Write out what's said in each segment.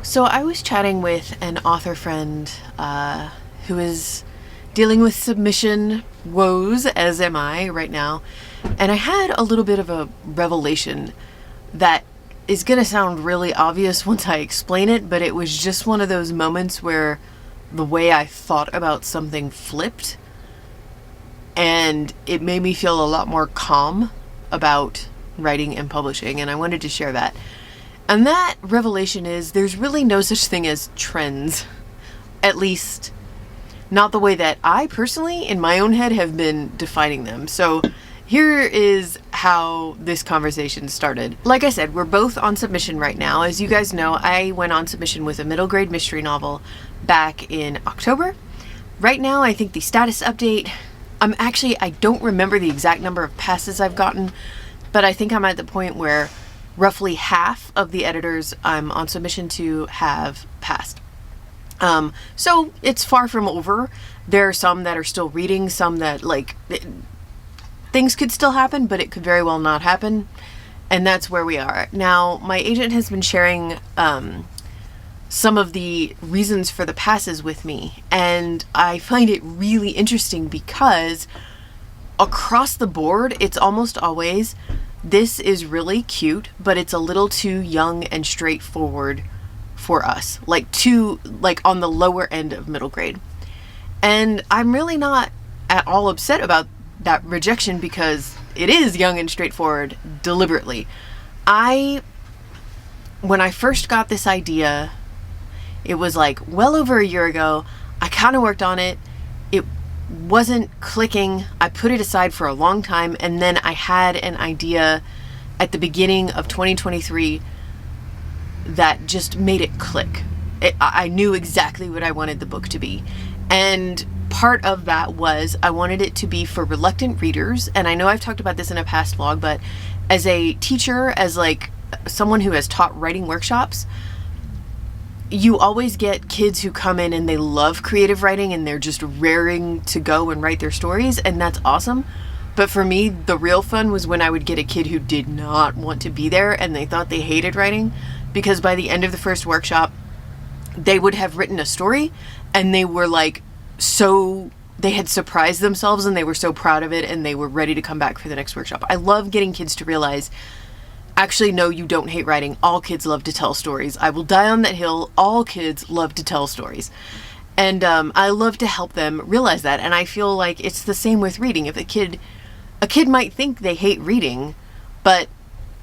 So I was chatting with an author friend who is dealing with submission woes, as am I right now, and I had a little bit of a revelation that is going to sound really obvious once I explain it, but it was just one of those moments where the way I thought about something flipped, and it made me feel a lot more calm about writing and publishing, and I wanted to share that. And that revelation is there's really no such thing as trends. At least, not the way that I personally, in my own head, have been defining them. So here is how this conversation started. Like I said, we're both on submission right now. As you guys know, I went on submission with a middle grade mystery novel back in October. Right now, I think the status update, I don't remember the exact number of passes I've gotten, but I think I'm at the point where roughly half of the editors I'm on submission to have passed. So it's far from over. There are some that are still reading, some that things could still happen, but it could very well not happen. And that's where we are. Now, my agent has been sharing some of the reasons for the passes with me. And I find it really interesting because across the board, it's almost always, this is really cute, but it's a little too young and straightforward for us. Like on the lower end of middle grade. And I'm really not at all upset about that rejection because it is young and straightforward deliberately. When I first got this idea, it was like well over a year ago. I kind of worked on it. It wasn't clicking. I put it aside for a long time, and then I had an idea at the beginning of 2023 that just made it click. I knew exactly what I wanted the book to be, and part of that was I wanted it to be for reluctant readers. And I know I've talked about this in a past vlog, but as a teacher, as someone who has taught writing workshops, you always get kids who come in and they love creative writing and they're just raring to go and write their stories, and that's awesome. But for me, the real fun was when I would get a kid who did not want to be there and they thought they hated writing, because by the end of the first workshop, they would have written a story and they were they had surprised themselves and they were so proud of it and they were ready to come back for the next workshop. I love getting kids to realize, actually, no, you don't hate writing. All kids love to tell stories. I will die on that hill. All kids love to tell stories. And I love to help them realize that. And I feel like it's the same with reading. If a kid might think they hate reading, but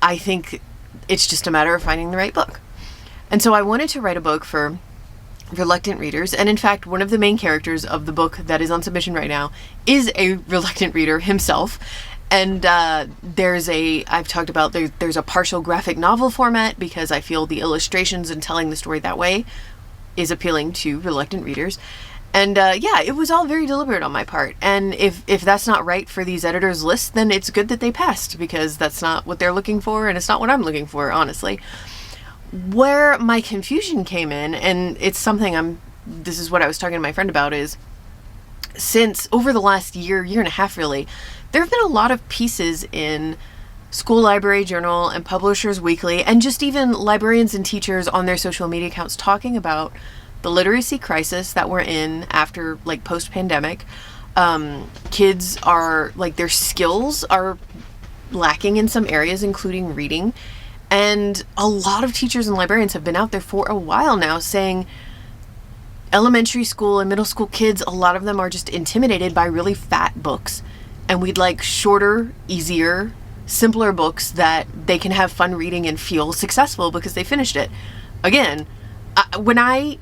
I think it's just a matter of finding the right book. And so I wanted to write a book for reluctant readers. And in fact, one of the main characters of the book that is on submission right now is a reluctant reader himself. And I've talked about there's a partial graphic novel format because I feel the illustrations and telling the story that way is appealing to reluctant readers. And it was all very deliberate on my part. And if that's not right for these editors' lists, then it's good that they passed, because that's not what they're looking for, and it's not what I'm looking for, honestly. Where my confusion came in, and it's something this is what I was talking to my friend about, is since over the last year and a half really, there have been a lot of pieces in School Library Journal and Publishers Weekly, and just even librarians and teachers on their social media accounts talking about the literacy crisis that we're in after post-pandemic. Kids are their skills are lacking in some areas, including reading. And a lot of teachers and librarians have been out there for a while now saying elementary school and middle school kids, a lot of them are just intimidated by really fat books. And we'd like shorter, easier, simpler books that they can have fun reading and feel successful because they finished it. Again, when I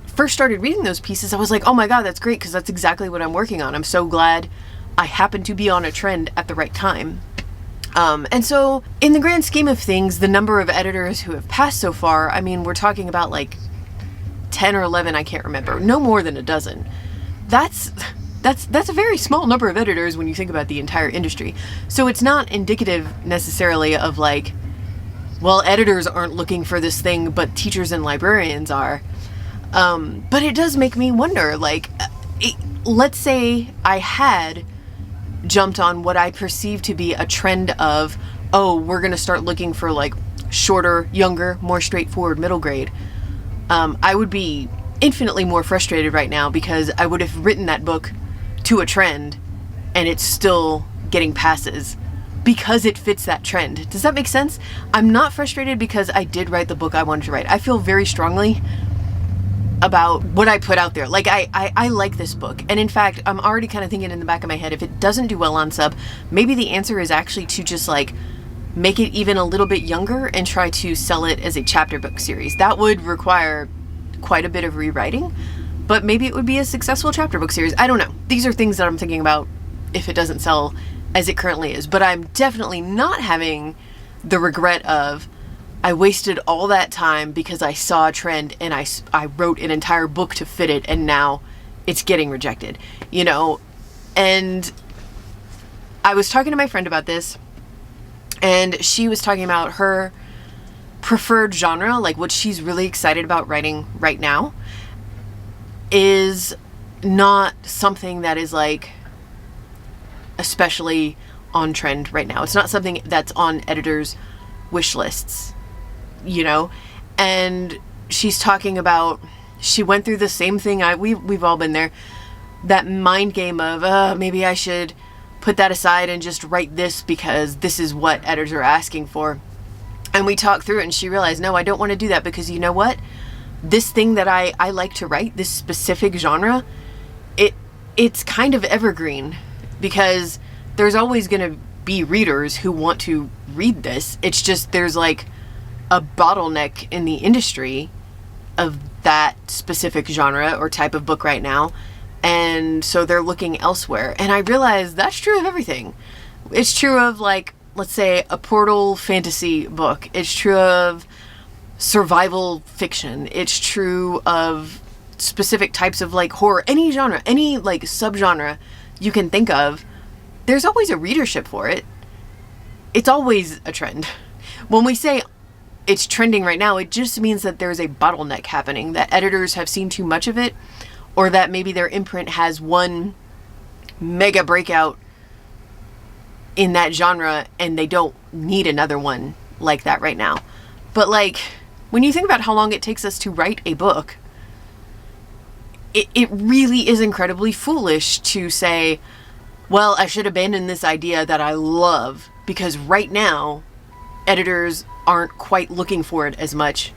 first started reading those pieces, I was like, oh my God, that's great, because that's exactly what I'm working on. I'm so glad I happened to be on a trend at the right time. And so in the grand scheme of things, the number of editors who have passed so far, I mean, we're talking about 10 or 11, I can't remember, no more than a dozen. That's a very small number of editors when you think about the entire industry. So it's not indicative necessarily of editors aren't looking for this thing, but teachers and librarians are. But it does make me wonder, let's say I had jumped on what I perceive to be a trend of, we're going to start looking for shorter, younger, more straightforward middle grade. I would be infinitely more frustrated right now because I would have written that book to a trend and it's still getting passes because it fits that trend. Does that make sense? I'm not frustrated because I did write the book I wanted to write. I feel very strongly about what I put out there. Like, I like this book. And in fact, I'm already kind of thinking in the back of my head, if it doesn't do well on sub, maybe the answer is actually to just like make it even a little bit younger and try to sell it as a chapter book series. That would require quite a bit of rewriting, but maybe it would be a successful chapter book series. I don't know. These are things that I'm thinking about if it doesn't sell as it currently is. But I'm definitely not having the regret of, I wasted all that time because I saw a trend and I wrote an entire book to fit it and now it's getting rejected, you know? And I was talking to my friend about this and she was talking about her preferred genre, like what she's really excited about writing right now, is not something that is like especially on trend right now. It's not something that's on editors' wish lists, you know? And she's talking about, she went through the same thing we've all been there, that mind game of maybe I should put that aside and just write this because this is what editors are asking for. And we talked through it and she realized, no, I don't want to do that because you know what? This thing that I like to write, this specific genre, it's kind of evergreen because there's always going to be readers who want to read this. It's just there's like a bottleneck in the industry of that specific genre or type of book right now. And so they're looking elsewhere. And I realized that's true of everything. It's true of, like, let's say a portal fantasy book. It's true of survival fiction. It's true of specific types of like horror, any genre, any like subgenre you can think of. There's always a readership for it. It's always a trend. When we say it's trending right now, it just means that there's a bottleneck happening, that editors have seen too much of it, or that maybe their imprint has one mega breakout in that genre and they don't need another one like that right now. But like, when you think about how long it takes us to write a book, it really is incredibly foolish to say, well, I should abandon this idea that I love because right now editors aren't quite looking for it as much.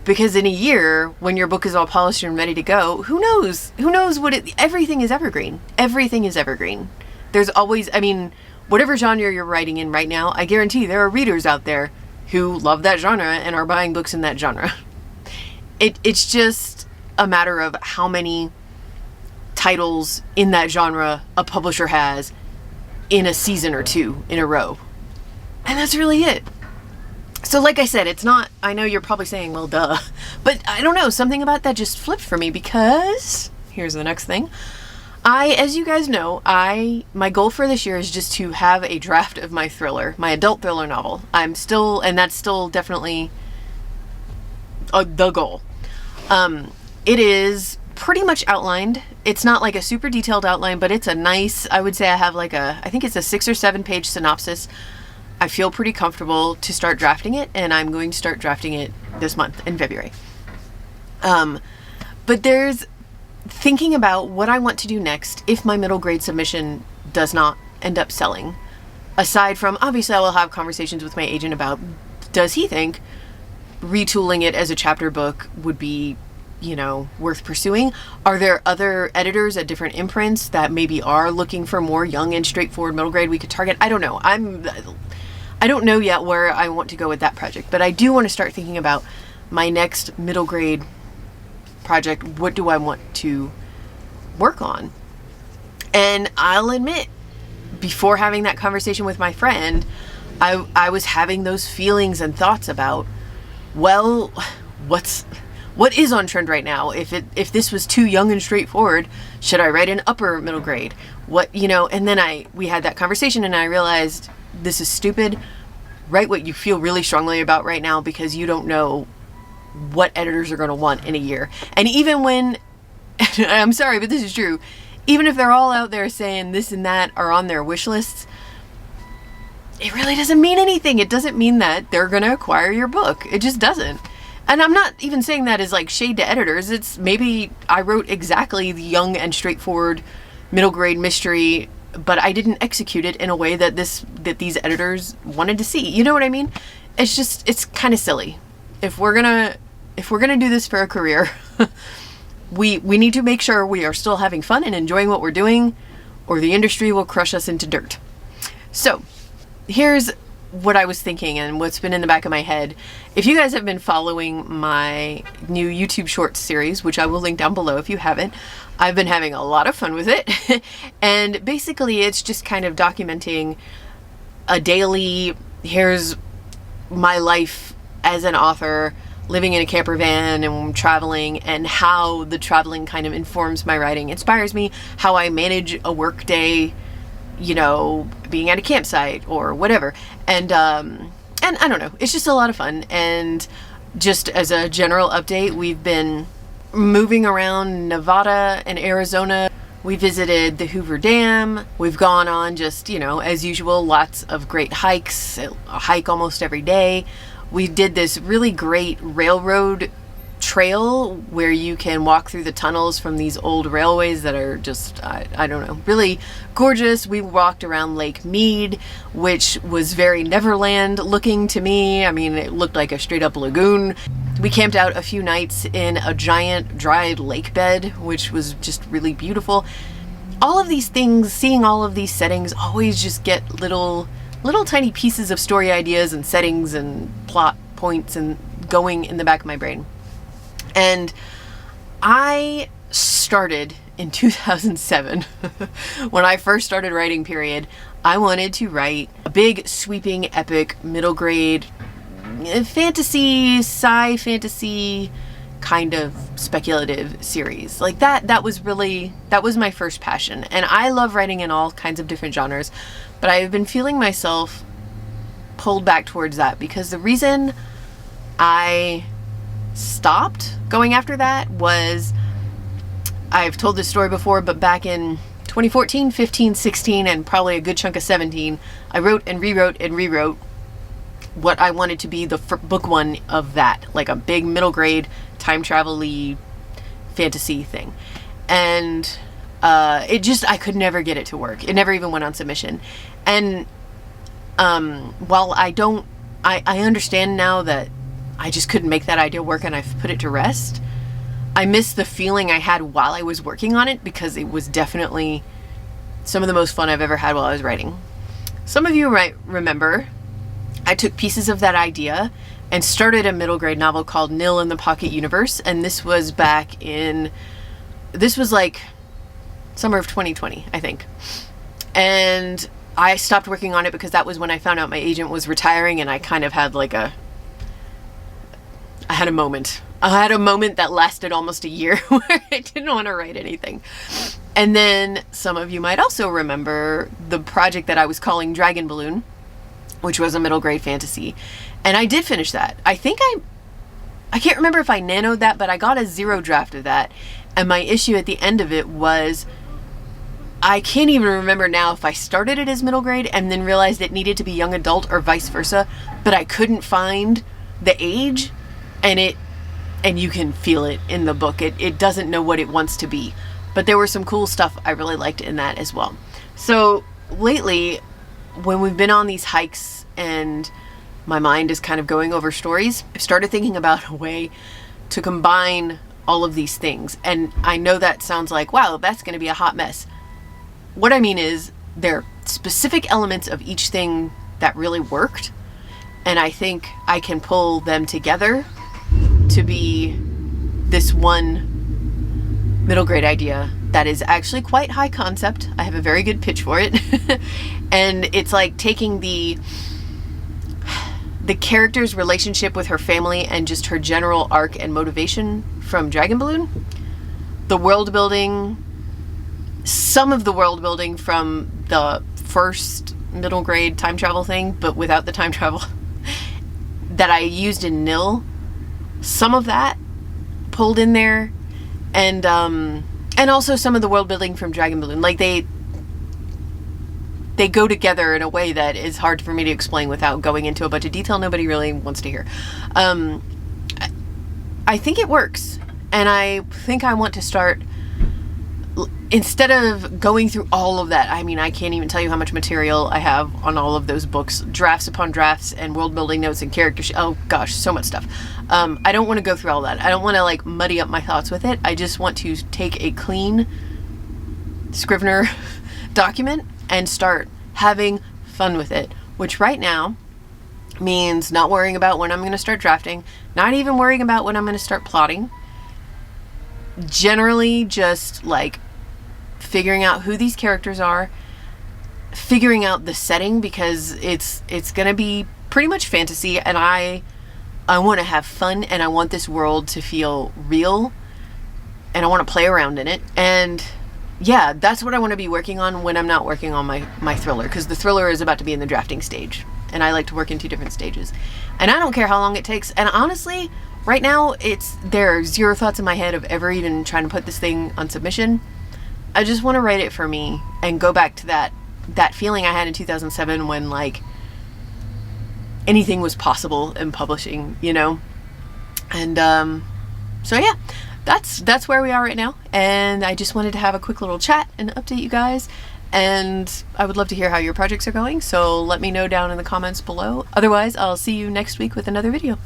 Because in a year, when your book is all polished and ready to go, who knows? Who knows everything is evergreen. Everything is evergreen. There's always, I mean, whatever genre you're writing in right now, I guarantee there are readers out there who love that genre and are buying books in that genre. It's just a matter of how many titles in that genre a publisher has in a season or two in a row. And that's really it. So like I said, it's not, I know you're probably saying, well, duh. But I don't know, something about that just flipped for me because, here's the next thing. As you guys know, my goal for this year is just to have a draft of my thriller, my adult thriller novel. And that's still definitely the goal. It is pretty much outlined. It's not like a super detailed outline, but it's a nice, I would say I have like I think it's a 6 or 7 page synopsis. I feel pretty comfortable to start drafting it, and I'm going to start drafting it this month in February. But there's thinking about what I want to do next if my middle grade submission does not end up selling. Aside from, obviously I will have conversations with my agent about, does he think retooling it as a chapter book would be, you know, worth pursuing? Are there other editors at different imprints that maybe are looking for more young and straightforward middle grade we could target? I don't know. I don't know yet where I want to go with that project, but I do want to start thinking about my next middle grade project. What do I want to work on? And I'll admit, before having that conversation with my friend, I was having those feelings and thoughts about, well, what is on trend right now? If this was too young and straightforward, should I write an upper middle grade? What, you know, and then we had that conversation and I realized this is stupid. Write what you feel really strongly about right now because you don't know what editors are going to want in a year. And even when, I'm sorry, but this is true, even if they're all out there saying this and that are on their wish lists, it really doesn't mean anything. It doesn't mean that they're going to acquire your book. It just doesn't. And I'm not even saying that as like shade to editors. It's maybe I wrote exactly the young and straightforward middle grade mystery, but I didn't execute it in a way that these editors wanted to see. You know what I mean? It's kind of silly. If we're gonna do this for a career, we need to make sure we are still having fun and enjoying what we're doing, or the industry will crush us into dirt. So here's what I was thinking and what's been in the back of my head. If you guys have been following my new YouTube Shorts series, which I will link down below if you haven't, I've been having a lot of fun with it. And basically it's just kind of documenting a daily, here's my life as an author, living in a camper van and traveling, and how the traveling kind of informs my writing, inspires me, how I manage a work day, you know, being at a campsite or whatever. And I don't know, it's just a lot of fun. And just as a general update, we've been moving around Nevada and Arizona. We visited the Hoover Dam. We've gone on just, you know, as usual, lots of great hikes, a hike almost every day. We did this really great railroad trail where you can walk through the tunnels from these old railways that are just, I don't know, really gorgeous. We walked around Lake Mead, which was very Neverland looking to me. I mean, it looked like a straight up lagoon. We camped out a few nights in a giant dry lake bed, which was just really beautiful. All of these things, seeing all of these settings, always just get little tiny pieces of story ideas and settings and plot points and going in the back of my brain. And I started in 2007, when I first started writing, period. I wanted to write a big, sweeping, epic, middle grade fantasy, sci fantasy kind of speculative series. Like that was my first passion. And I love writing in all kinds of different genres, but I've been feeling myself pulled back towards that because the reason I stopped going after that was, I've told this story before, but back in 2014, 15, 16, and probably a good chunk of 17, I wrote and rewrote what I wanted to be the book one of that, like a big middle grade time travel-y fantasy thing. And I could never get it to work. It never even went on submission. And while I understand now that I just couldn't make that idea work and I've put it to rest, I miss the feeling I had while I was working on it, because it was definitely some of the most fun I've ever had while I was writing. Some of you might remember I took pieces of that idea and started a middle grade novel called Nil in the Pocket Universe, and this was like summer of 2020, I think. And I stopped working on it because that was when I found out my agent was retiring, and I kind of had I had a moment that lasted almost a year where I didn't want to write anything. And then some of you might also remember the project that I was calling Dragon Balloon, which was a middle grade fantasy. And I did finish that. I think I can't remember if I nanoed that, but I got a 0 draft of that. And my issue at the end of it was, I can't even remember now if I started it as middle grade and then realized it needed to be young adult or vice versa, but I couldn't find the age, and you can feel it in the book. It doesn't know what it wants to be. But there was some cool stuff I really liked in that as well. So lately, when we've been on these hikes and my mind is kind of going over stories, I've started thinking about a way to combine all of these things. And I know that sounds like, wow, that's going to be a hot mess. What I mean is, there are specific elements of each thing that really worked, and I think I can pull them together to be this one middle grade idea that is actually quite high concept. I have a very good pitch for it. And it's like taking the character's relationship with her family and just her general arc and motivation from Dragon Balloon, the world building, some of the world building from the first middle grade time travel thing, but without the time travel, that I used in Nil, some of that pulled in there, and also some of the world building from Dragon Balloon. Like they go together in a way that is hard for me to explain without going into a bunch of detail nobody really wants to hear. I think it works. And I think I want to start, instead of going through all of that, I mean, I can't even tell you how much material I have on all of those books, drafts upon drafts and world building notes and oh gosh, so much stuff. I don't want to go through all that. I don't want to like muddy up my thoughts with it. I just want to take a clean Scrivener document and start having fun with it, which right now means not worrying about when I'm going to start drafting, not even worrying about when I'm going to start plotting. Generally just like figuring out who these characters are, figuring out the setting, because it's going to be pretty much fantasy, and I want to have fun, and I want this world to feel real, and I want to play around in it. And yeah, that's what I want to be working on when I'm not working on my thriller, because the thriller is about to be in the drafting stage, and I like to work in 2 different stages, and I don't care how long it takes. And honestly, right now there are 0 thoughts in my head of ever even trying to put this thing on submission. I just want to write it for me and go back to that feeling I had in 2007 when like anything was possible in publishing, you know. And so yeah, that's where we are right now, and I just wanted to have a quick little chat and update you guys. And I would love to hear how your projects are going, so let me know down in the comments below. Otherwise, I'll see you next week with another video.